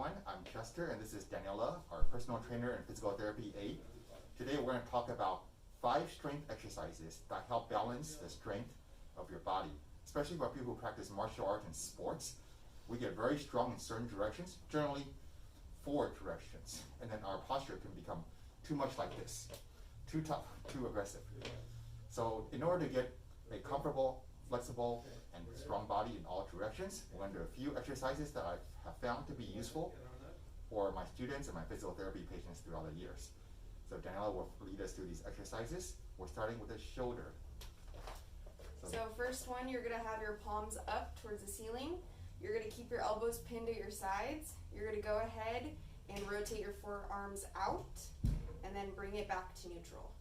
everyone. I'm Chester, and this is Daniela, our personal trainer and physical therapy aide. Today we're going to talk about 5 strength exercises that help balance the strength of your body, especially for people who practice martial arts and sports. We get very strong in certain directions, generally 4 directions, and then our posture can become too much like this, too tough, too aggressive. So in order to get a comfortable, flexible, and strong body in all directions, we're going to do a few exercises that I have found to be useful for my students and my physical therapy patients throughout the years. So Daniela will lead us through these exercises. We're starting with the shoulder. So first one, you're going to have your palms up towards the ceiling. You're going to keep your elbows pinned at your sides. You're going to go ahead and rotate your forearms out and then bring it back to neutral.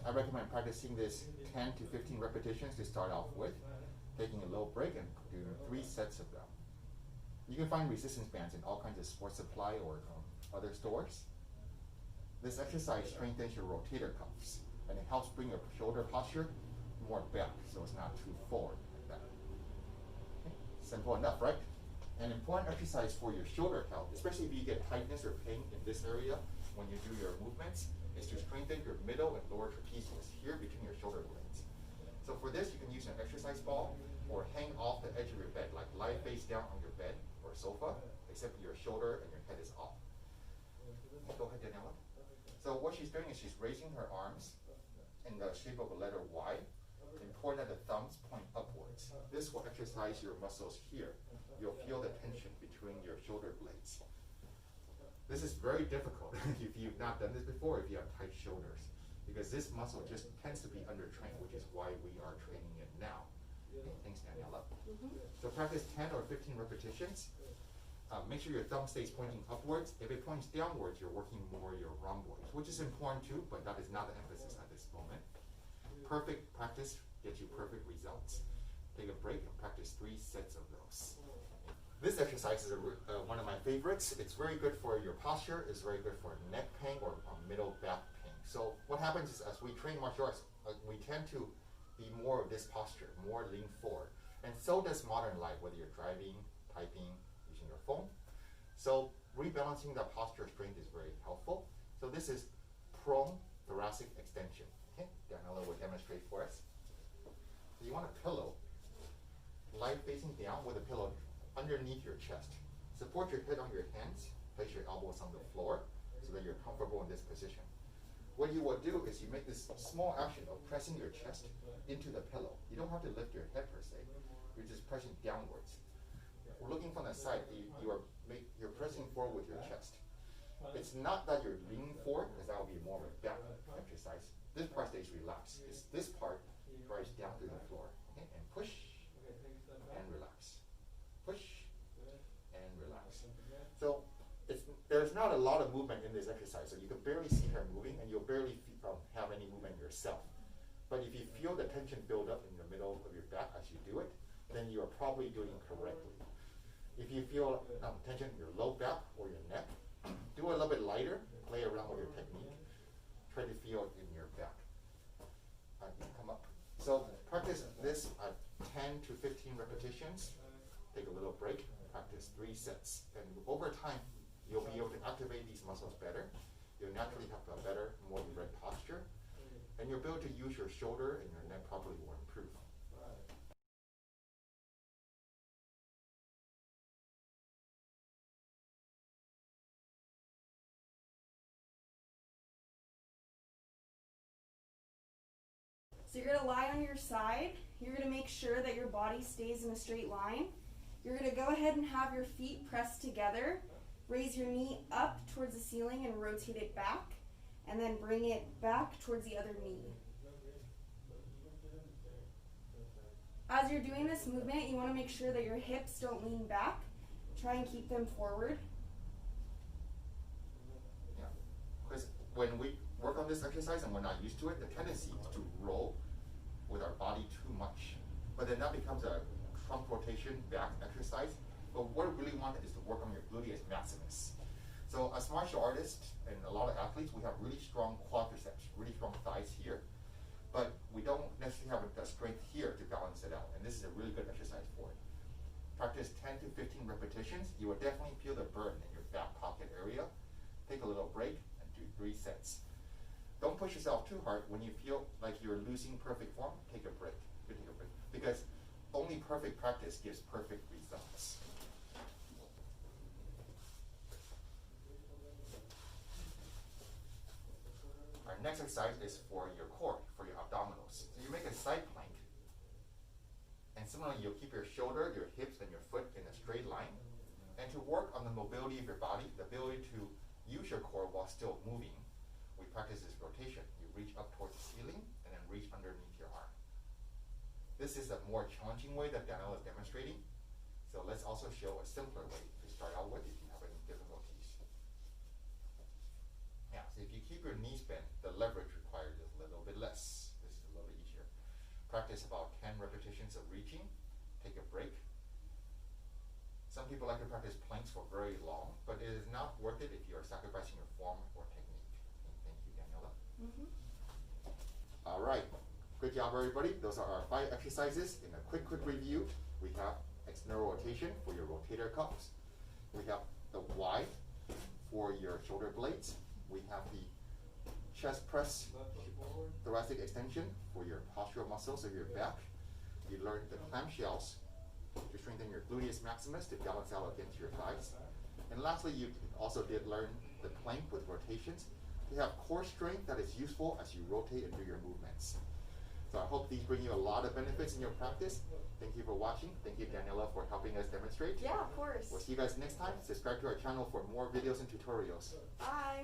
I recommend practicing this 10 to 15 repetitions to start off with, taking a little break and doing 3 sets of them. You can find resistance bands in all kinds of sports supply or other stores. This exercise strengthens your rotator cuffs, and it helps bring your shoulder posture more back so it's not too forward like that. Okay. Simple enough, right? An important exercise for your shoulder health, especially if you get tightness or pain in this area when you do your movements, is to strengthen your middle and lower trapezius here between your shoulder blades. So for this, you can use an exercise ball or hang off the edge of your bed, like lie face down on your bed or sofa, except your shoulder and your head is off. Go ahead, Daniela. So what she's doing is she's raising her arms in the shape of a letter Y, important that the thumbs point upwards. This will exercise your muscles here. You'll feel the tension between your shoulder blades. This is very difficult if you've not done this before, if you have tight shoulders, because this muscle just tends to be undertrained, which is why we are training it now. Okay, thanks, Daniela. So practice 10 or 15 repetitions. Make sure your thumb stays pointing upwards. If it points downwards, you're working more your rhomboids, which is important too, but that is not the emphasis at this moment. Perfect practice gets you perfect results. Take a break and practice 3 sets of those. This exercise is one of my favorites. It's very good for your posture. It's very good for neck pain or middle back pain. So what happens is as we train martial arts, we tend to be more of this posture, more lean forward. And so does modern life, whether you're driving, typing, using your phone. So rebalancing the posture strength is very helpful. So this is prone thoracic extension. Okay, Daniela will demonstrate for us. So you want a pillow, lie facing down with a pillow underneath your chest. Support your head on your hands, place your elbows on the floor so that you're comfortable in this position. What you will do is you make this small action of pressing your chest into the pillow. You don't have to lift your head per se. You're just pressing downwards. We're looking from the side, you're pressing forward with your chest. It's not that you're leaning forward, because that will be more of a back exercise. This part stays relaxed. It's this part drives down to the floor. Okay? And push and relax. Push and relax. So there's not a lot of movement in this exercise, so you can barely see her moving, and you'll barely have any movement yourself. But if you feel the tension build up in the middle of your back as you do it, then you are probably doing it correctly. If you feel tension in your low back or your neck, do it a little bit lighter, play around with your technique, try to feel it in your back. Come up. So practice this at 10 to 15 repetitions. Take a little break, practice 3 sets. And over time, you'll be able to activate these muscles better. You'll naturally have a better, more erect posture. And your ability to use your shoulder and your neck properly will improve. So you're going to lie on your side. You're going to make sure that your body stays in a straight line. You're going to go ahead and have your feet pressed together. Raise your knee up towards the ceiling and rotate it back. And then bring it back towards the other knee. As you're doing this movement, you want to make sure that your hips don't lean back. Try and keep them forward. Yeah, because when we work on this exercise and we're not used to it, the tendency is to roll with our body too much. But then that becomes a trunk rotation back exercise. But what we really want is to work on your gluteus maximus. So as martial artists and a lot of athletes, we have really strong quadriceps, really strong thighs here. But we don't necessarily have the strength here to balance it out. And this is practice 10 to 15 repetitions, you will definitely feel the burn in your back pocket area. Take a little break and do 3 sets. Don't push yourself too hard. When you feel like you're losing perfect form, take a break. You take a break. Because only perfect practice gives perfect results. Our next exercise is for your core, for your abdominals. So you make a side plank. And similarly, you'll keep your shoulder, your hips, and your foot in a straight line. And to work on the mobility of your body, the ability to use your core while still moving, we practice this rotation. You reach up towards the ceiling and then reach underneath your arm. This is a more challenging way that Daniela is demonstrating. So let's also show a simpler way to start out with if you have any difficulties. Yeah, so if you keep your knees bent, the leverage required is a little bit less. This is a little bit easier. Practice about 10 repetitions of reaching. Take a break. Some people like to practice planks for very long, but it is not worth it if you are sacrificing your form or technique. Thank you, Daniela. All right. Good job, everybody. Those are our 5 exercises. In a quick review, we have external rotation for your rotator cuffs. We have the Y for your shoulder blades. We have the chest press, thoracic extension for your postural muscles of your back. You learned the clamshells to strengthen your gluteus maximus to balance out against your thighs. And lastly, you also did learn the plank with rotations to have core strength that is useful as you rotate and do your movements. So I hope these bring you a lot of benefits in your practice. Thank you for watching. Thank you, Daniela, for helping us demonstrate. Yeah, of course. We'll see you guys next time. Subscribe to our channel for more videos and tutorials. Bye.